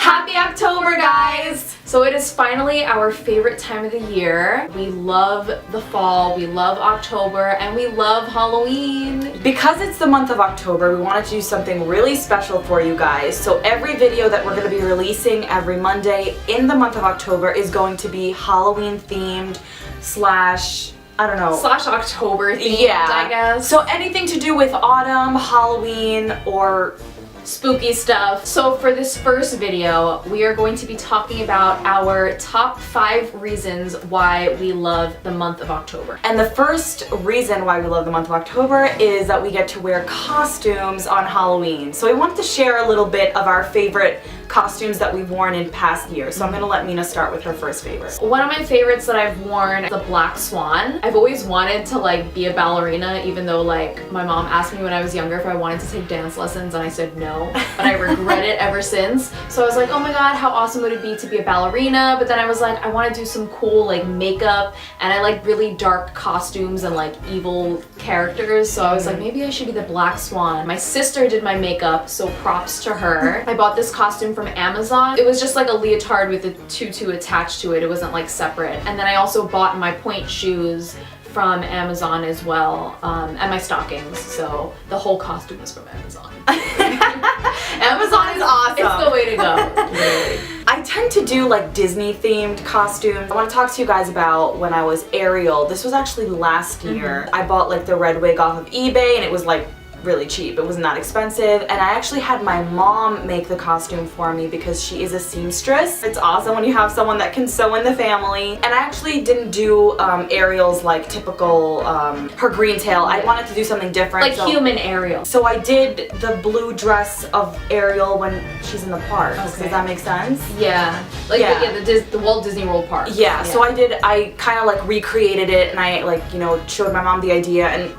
Happy October, guys! So it is finally our favorite time of the year. We love the fall, we love October, and we love Halloween. Because it's the month of October, we wanted to do something really special for you guys. So every video that we're going to be releasing every Monday in the month of October is going to be Halloween themed slash, I don't know. Slash October themed, I guess. So anything to do with autumn, Halloween, or spooky stuff. So for this first video, we are going to be talking about our top 5 reasons why we love the month of October. And the first reason why we love the month of October is that we get to wear costumes on Halloween. So we wanted to share a little bit of our favorite costumes that we've worn in past years. So I'm gonna let Mina start with her first favorite. One of my favorites that I've worn is the Black Swan. I've always wanted to like be a ballerina, even though like my mom asked me when I was younger if I wanted to take dance lessons and I said no, but I regret it ever since. So I was like, oh my god, how awesome would it be to be a ballerina? But then I was like, I want to do some cool like makeup, and I like really dark costumes and like evil characters. So I was like, maybe I should be the Black Swan. My sister did my makeup, so props to her. I bought this costume from Amazon. It was just like a leotard with a tutu attached to it. It wasn't like separate. And then I also bought my pointe shoes from Amazon as well, and my stockings. So the whole costume was from Amazon. Amazon is awesome. It's the way to go. Really. I tend to do like Disney themed costumes. I want to talk to you guys about when I was Ariel. This was actually last year. I bought like the red wig off of eBay and it was like really cheap. It wasn't that expensive, and I actually had my mom make the costume for me because she is a seamstress. It's awesome when you have someone that can sew in the family. And I actually didn't do Ariel's like typical her green tail. I wanted to do something different. Like human Ariel. So I did the blue dress of Ariel when she's in the park. Okay. Does that make sense? Yeah. Like the Walt Disney World Park. Yeah. So I kind of like recreated it, and I like, you know, showed my mom the idea, and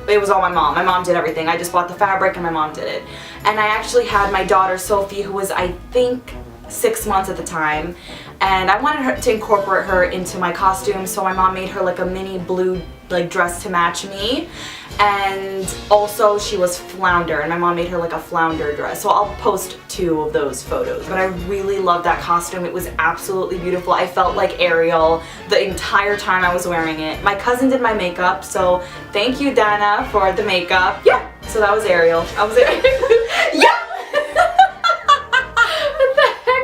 it was all my mom. My mom did everything. I just bought the fabric and my mom did it. And I actually had my daughter Sophie, who was I think 6 months at the time, and I wanted her to incorporate her into my costume, so my mom made her like a mini blue like dress to match me. And also she was Flounder, and my mom made her like a Flounder dress. So I'll post 2 of those photos. But I really loved that costume. It was absolutely beautiful. I felt like Ariel the entire time I was wearing it. My cousin did my makeup, so thank you, Dana, for the makeup. Yeah, so that was Ariel. I was yeah.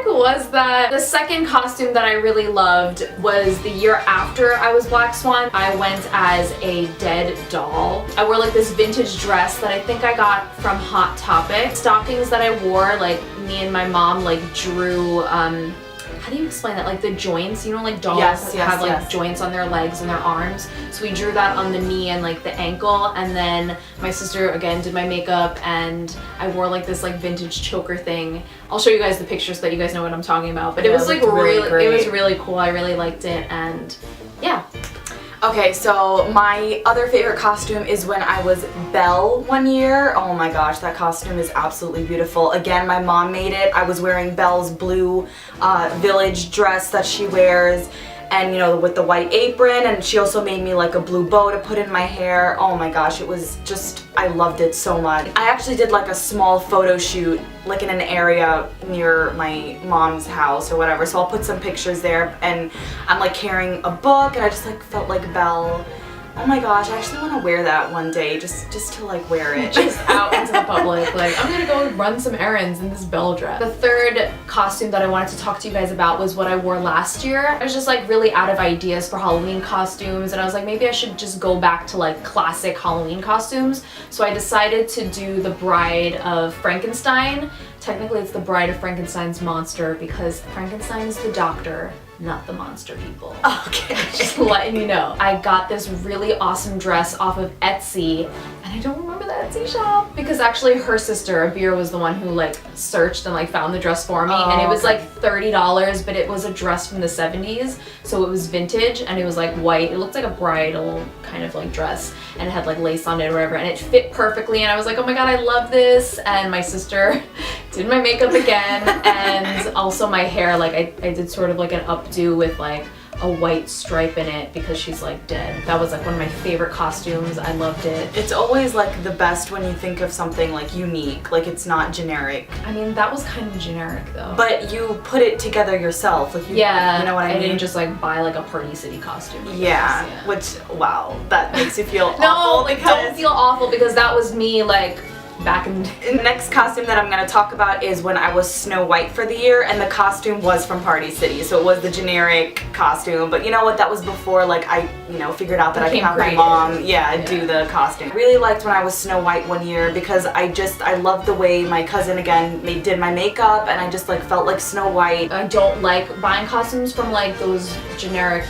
Was that the second costume that I really loved was the year after I was Black Swan. I went as a dead doll. I wore like this vintage dress that I think I got from Hot Topic. Stockings that I wore, like me and my mom like drew how do you explain that? Like the joints, you know, like dolls have like joints on their legs and their arms. So we drew that on the knee and like the ankle, and then my sister again did my makeup, and I wore like this like vintage choker thing. I'll show you guys the pictures so that you guys know what I'm talking about. But it was like really, it was really cool. I really liked it, and yeah. Okay, so my other favorite costume is when I was Belle one year. Oh my gosh, that costume is absolutely beautiful. Again, my mom made it. I was wearing Belle's blue village dress that she wears, and you know, with the white apron, and she also made me like a blue bow to put in my hair. Oh my gosh, it was just, I loved it so much. I actually did like a small photo shoot like in an area near my mom's house or whatever, so I'll put some pictures there, and I'm like carrying a book, and I just like felt like Belle. Oh my gosh, I actually want to wear that one day, just to like wear it. Just out into the public, like I'm gonna go run some errands in this Belle dress. The third costume that I wanted to talk to you guys about was what I wore last year. I was just like really out of ideas for Halloween costumes, and I was like, maybe I should just go back to like classic Halloween costumes. So I decided to do the Bride of Frankenstein. Technically it's the Bride of Frankenstein's monster because Frankenstein is the doctor, not the monster people. Okay. Just letting you know. I got this really awesome dress off of Etsy, and I don't remember the Etsy shop because actually her sister, Abir, was the one who like searched and like found the dress for me, and it was like $30, but it was a dress from the 70s, so it was vintage, and it was like white. It looked like a bridal kind of like dress, and it had like lace on it or whatever, and it fit perfectly, and I was like, oh my god, I love this. And my sister did my makeup again, and also my hair, like I did sort of like an updo with like a white stripe in it because she's like dead. That was like one of my favorite costumes. I loved it. It's always like the best when you think of something like unique, like it's not generic. I mean, that was kind of generic though. But you put it together yourself, like you know what I mean? I didn't just like buy like a Party City costume. Yeah, which, wow, that makes you feel no, awful. like don't feel awful because that was me like back in... The next costume that I'm going to talk about is when I was Snow White for the year, and the costume was from Party City, so it was the generic costume, but you know what, that was before like I, figured out that I can have my mom, do the costume. I really liked when I was Snow White one year because I loved the way my cousin again did my makeup, and I just like felt like Snow White. I don't like buying costumes from like those generic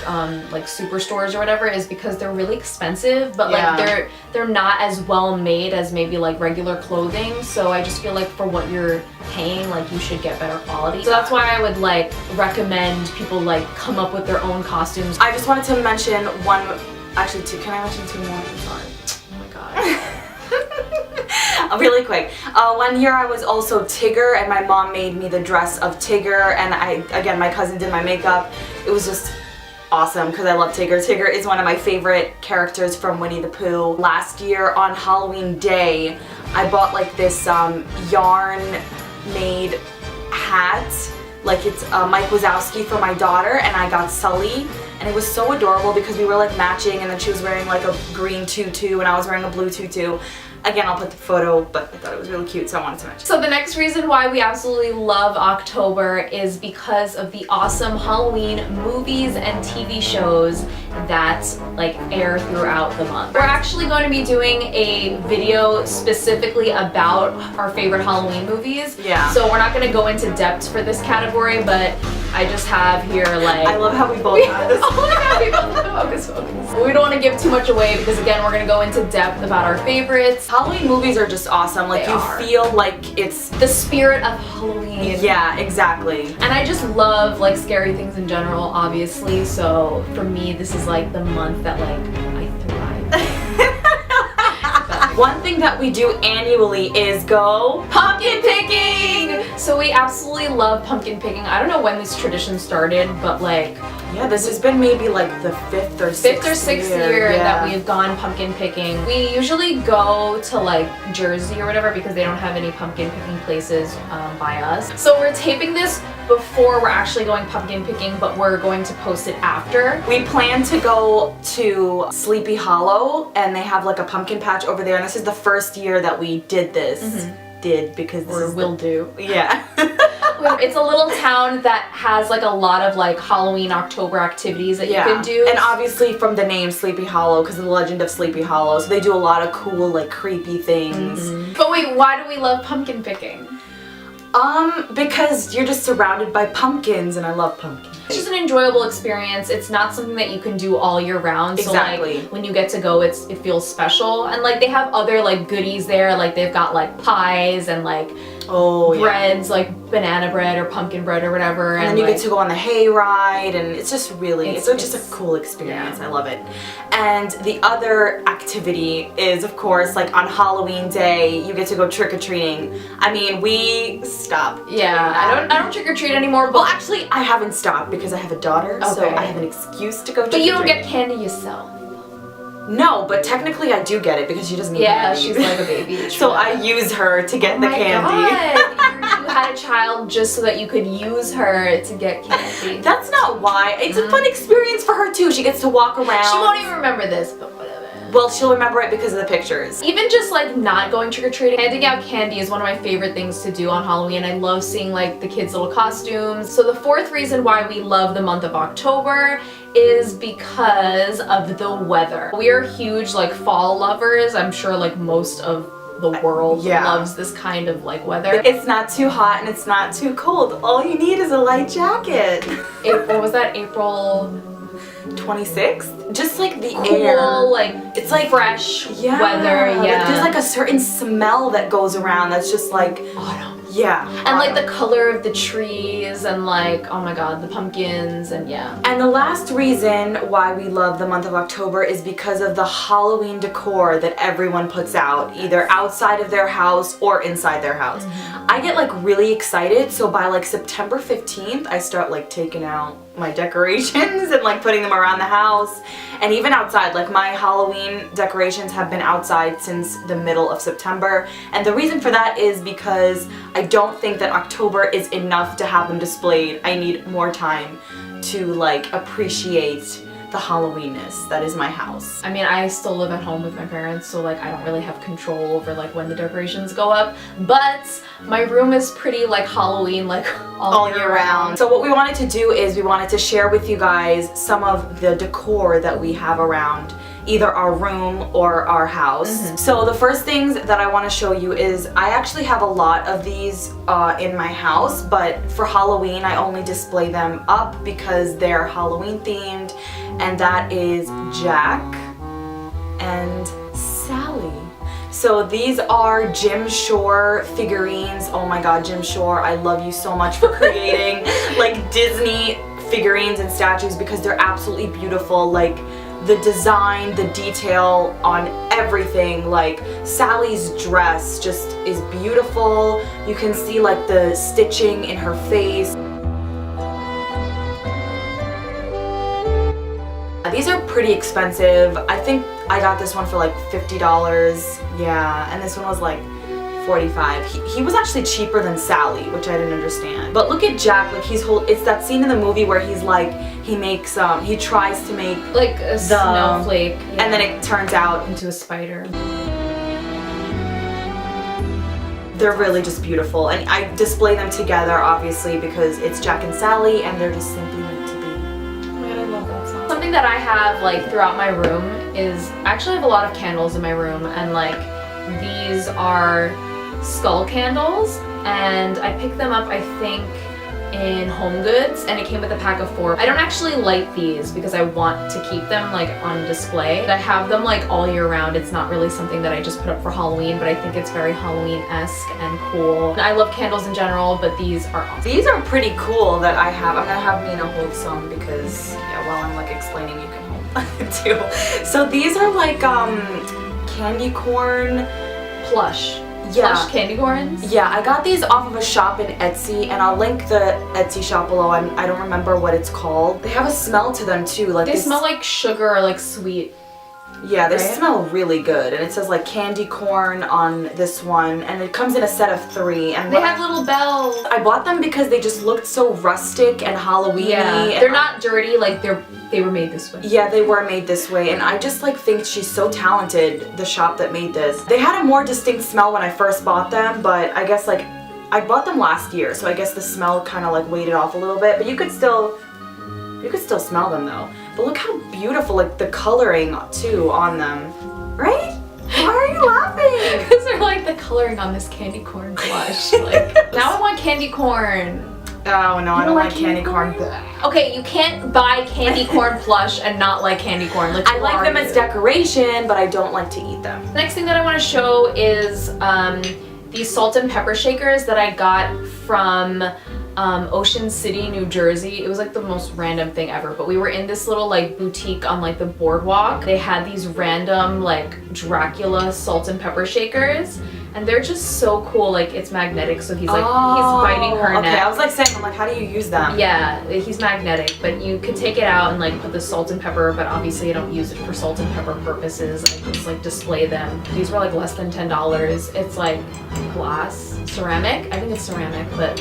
like superstores or whatever is because they're really expensive, but like they're not as well made as maybe like regular clothing, so I just feel like for what you're paying, like you should get better quality. So that's why I would like recommend people like come up with their own costumes. I just wanted to mention one, actually two, can I mention two more? I'm sorry. Oh my god. Really quick. One year I was also Tigger, and my mom made me the dress of Tigger, and again my cousin did my makeup. It was just awesome because I love Tigger. Tigger is one of my favorite characters from Winnie the Pooh. Last year on Halloween Day, I bought like this yarn made hat. Like it's Mike Wazowski for my daughter, and I got Sully, and it was so adorable because we were like matching, and then she was wearing like a green tutu and I was wearing a blue tutu. Again, I'll put the photo, but I thought it was really cute, so I wanted to mention. So the next reason why we absolutely love October is because of the awesome Halloween movies and TV shows that like air throughout the month. We're actually going to be doing a video specifically about our favorite Halloween movies. Yeah. So we're not going to go into depth for this category, but I just have here like... I love how we both have this. Oh my god, we both focus. We don't want to give too much away because again, we're going to go into depth about our favorites. Halloween movies are just awesome. Like you feel like it's the spirit of Halloween. Yeah, exactly. And I just love like scary things in general, obviously. So for me, this is like the month that like I thrive. One thing that we do annually is go pumpkin picking! So we absolutely love pumpkin picking. I don't know when this tradition started, but like... Yeah, this has been maybe like the fifth or sixth year that we've gone pumpkin picking. We usually go to like Jersey or whatever because they don't have any pumpkin picking places by us. So we're taping this before we're actually going pumpkin picking, but we're going to post it after. We plan to go to Sleepy Hollow, and they have like a pumpkin patch over there, and this is the first year that we did this. Because this is will do. Yeah. It's a little town that has like a lot of like Halloween October activities that you can do. And obviously from the name Sleepy Hollow, because of the legend of Sleepy Hollow, so they do a lot of cool like creepy things. But wait, why do we love pumpkin picking? Because you're just surrounded by pumpkins, and I love pumpkins. It's just an enjoyable experience. It's not something that you can do all year round. Exactly. So like when you get to go, it feels special. And like they have other like goodies there. Like they've got like pies and like breads, like banana bread or pumpkin bread or whatever. And then you get to go on the hay ride, and it's just really, it's just a cool experience. I love it. And the other activity is, of course, like on Halloween Day, you get to go trick-or-treating. I mean, we stopped. Yeah, I don't trick-or-treat anymore. But well, actually, I haven't stopped because I have a daughter, so I have an excuse to go trick-or-treat. But you don't get candy yourself. No, but technically I do get it because she doesn't need candy. Yeah, she's like a baby. So I use her to get the candy. God. You had a child just so that you could use her to get candy. That's not why. It's a fun experience for her too. She gets to walk around. She won't even remember this, but whatever. Well, she'll remember it because of the pictures. Even just like not going trick-or-treating, handing out candy is one of my favorite things to do on Halloween. I love seeing like the kids' little costumes. So the fourth reason why we love the month of October is because of the weather. We are huge like fall lovers. I'm sure like most of the world loves this kind of like weather. It's not too hot and it's not too cold. All you need is a light jacket. What was that, April 26th? Just like the cool, air. like it's like fresh weather. Like, there's like a certain smell that goes around that's just like autumn. Yeah. And like the color of the trees and like, oh my god, the pumpkins and And the last reason why we love the month of October is because of the Halloween decor that everyone puts out, either outside of their house or inside their house. I get like really excited, so by like September 15th, I start like taking out my decorations and like putting them around the house and even outside. Like my Halloween decorations have been outside since the middle of September, and the reason for that is because I don't think that October is enough to have them displayed. I need more time to like appreciate the Halloweenness that is my house. I mean, I still live at home with my parents, so like I don't really have control over like when the decorations go up, but my room is pretty like Halloween like all year round. So what we wanted to do is we wanted to share with you guys some of the decor that we have around either our room or our house. So the first things that I want to show you is I actually have a lot of these in my house, but for Halloween I only display them up because they're Halloween themed, and that is Jack and Sally. So these are Jim Shore figurines. Oh my god, Jim Shore, I love you so much for creating like Disney figurines and statues because they're absolutely beautiful. Like the design, the detail on everything, like Sally's dress just is beautiful. You can see like the stitching in her face. These are pretty expensive. I think I got this one for like $50. Yeah, and this one was like $45. He was actually cheaper than Sally, which I didn't understand. But look at Jack, like it's that scene in the movie where he's like, he tries to make like a snowflake, yeah, and then it turns out into a spider. They're really just beautiful, and I display them together obviously because it's Jack and Sally and they're just simply meant to be. Oh my god, I love that song. Something that I have like throughout my room is, I actually have a lot of candles in my room, and like these are skull candles, and I picked them up I think in Home Goods, and it came with a pack of 4. I don't actually light these because I want to keep them like on display. I have them like all year round. It's not really something that I just put up for Halloween, but I think it's very Halloween-esque and cool. I love candles in general, but these are awesome. These are pretty cool that I have. I'm gonna have Mina hold some because yeah, while I'm like explaining, you can hold too. So these are like candy corn Plush candy corns. Yeah, I got these off of a shop in Etsy, and I'll link the Etsy shop below. I don't remember what it's called. They have a smell to them too. Like they smell like sugar or like sweet. Yeah, they right? smell really good, and it says like candy corn on this one, and it comes in a set of 3. And they have little bells. I bought them because they just looked so rustic and Halloween-y. Yeah, they're not dirty. Like they were made this way. Yeah, they were made this way, and I just like think she's so talented, the shop that made this. They had a more distinct smell when I first bought them, but I guess like I bought them last year, so I guess the smell kind of like weighted off a little bit, but you could still smell them though. But look how beautiful, like the coloring too on them, right? Why are you laughing? Because they're like the coloring on this candy corn plush. Like now I want candy corn. Oh no, I don't like candy corn. Okay, you can't buy candy corn plush and not like candy corn. Like, I like them as decoration, but I don't like to eat them. The next thing that I want to show is these salt and pepper shakers that I got from Ocean City, New Jersey. It was like the most random thing ever, but we were in this little like boutique on like the boardwalk. They had these random like Dracula salt and pepper shakers, and they're just so cool. Like it's magnetic, so he's like he's biting her neck. Okay, I was like saying, I'm like, how do you use them? Yeah, he's magnetic, but you could take it out and like put the salt and pepper, but obviously I don't use it for salt and pepper purposes. I just like display them. These were like less than $10. It's like glass, ceramic. I think it's ceramic, but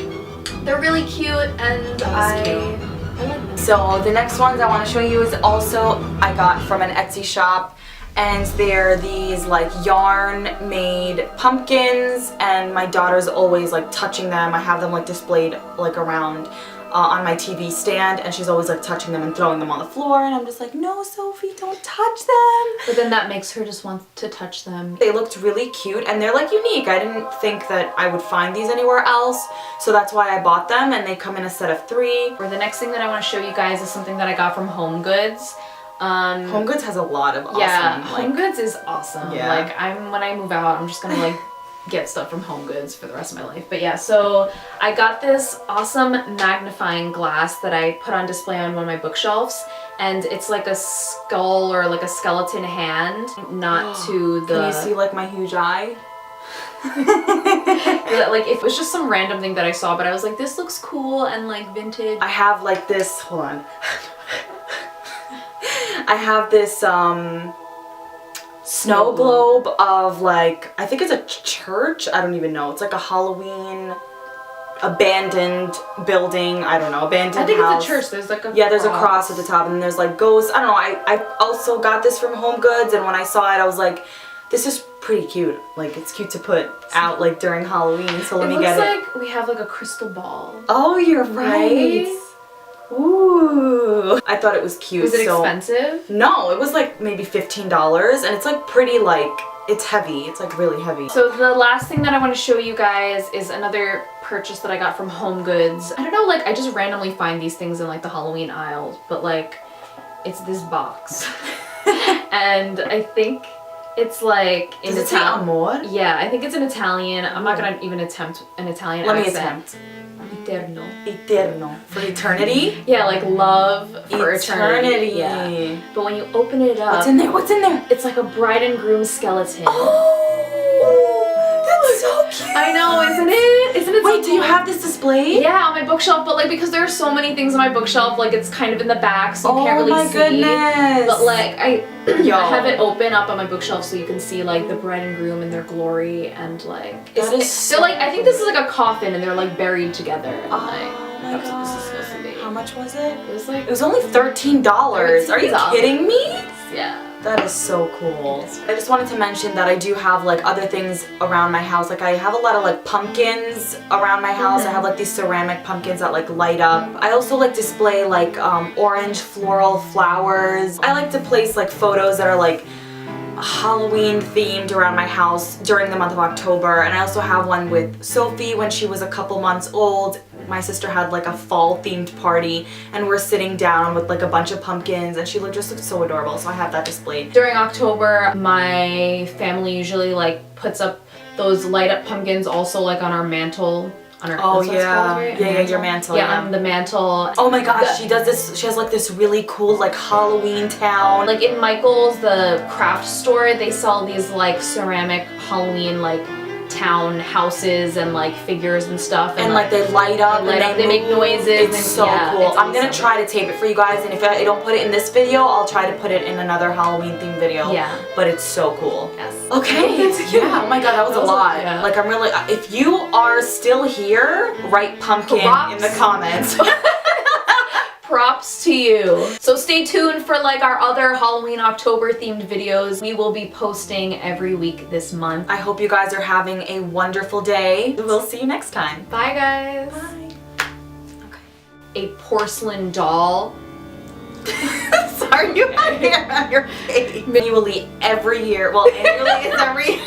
they're really cute, and I like them. So the next ones I want to show you is also I got from an Etsy shop, and they're these like yarn made pumpkins, and my daughter's always like touching them. I have them like displayed like around on my TV stand, and she's always like touching them and throwing them on the floor, and I'm just like, no, Sophie, don't touch them. But then that makes her just want to touch them. They looked really cute, and they're like unique. I didn't think that I would find these anywhere else, so that's why I bought them, and they come in a set of 3. For the next thing that I want to show you guys is something that I got from Home Goods. Home Goods has a lot of awesome. Yeah, like, Home Goods is awesome. Yeah. Like when I move out, I'm just gonna like get stuff from Home Goods for the rest of my life. But yeah, so I got this awesome magnifying glass that I put on display on one of my bookshelves, and it's like a skull or like a skeleton hand, not to the... Can you see like my huge eye? Like if it was just some random thing that I saw, but I was like, this looks cool and like vintage. I have like this, hold on. I have this snow globe of like, I think it's a church, I don't even know. It's like a Halloween abandoned building, I don't know, abandoned house. I think it's a church, there's like a there's a cross at the top and then there's like ghosts. I don't know, I also got this from Home Goods, and when I saw it I was like, this is pretty cute. Like it's cute to put out like during Halloween, so let me get it. It looks like we have like a crystal ball. Oh, you're right. Ooh. I thought it was cute. Was it expensive? No, it was like maybe $15, and it's like pretty like, it's heavy. It's like really heavy. So the last thing that I want to show you guys is another purchase that I got from Home Goods. I don't know, like I just randomly find these things in like the Halloween aisle, but like it's this box. And I think it's like in Italian. Yeah, I think it's in Italian. I'm not gonna even attempt an Italian accent. Let me attempt. Eterno. Eterno. For eternity? Yeah, like love for eternity. Yeah. But when you open it up... What's in there? What's in there? It's like a bride and groom skeleton. Oh! That's so cute! I know, isn't it? Isn't it so Wait, do you have this displayed? Yeah, on my bookshelf, but like because there are so many things on my bookshelf, like it's kind of in the back, so you can't really see. Oh my goodness! But like I have it open up on my bookshelf so you can see like the bride and groom in their glory, and like that is so so like I think this is like a coffin and they're like buried together. And, oh my that's god! what this is supposed to be. How much was it? It was only $13. Are you kidding me? Yeah. That is so cool. I just wanted to mention that I do have like other things around my house. Like I have a lot of like pumpkins around my house. I have like these ceramic pumpkins that like light up. I also like display like orange floral flowers. I like to place like photos that are like Halloween themed around my house during the month of October. And I also have one with Sophie when she was a couple months old. My sister had like a fall themed party and we're sitting down with like a bunch of pumpkins, and she just looked so adorable, so I have that displayed. During October, my family usually like puts up those light up pumpkins also like on our mantle. On our, oh yeah, called, right? yeah, your mantle. Yeah, on the mantle. Oh my gosh, she does this, she has like this really cool like Halloween town. Like in Michael's, the craft store, they sell these like ceramic Halloween like town houses and like figures and stuff, and like they light up, they make noises. It's so cool. I'm gonna try to tape it for you guys, and if I don't put it in this video, I'll try to put it in another Halloween themed video. Yeah. But it's so cool. Yes. Okay. Yeah. Oh my god, that was a lot. Yeah. Like I'm really. If you are still here, write pumpkin in the comments. Props to you. So stay tuned for like our other Halloween October themed videos. We will be posting every week this month. I hope you guys are having a wonderful day. We'll see you next time. Bye guys. Bye. Okay. A porcelain doll. Sorry, you have hair on your face. Annually every year. Well, annually is every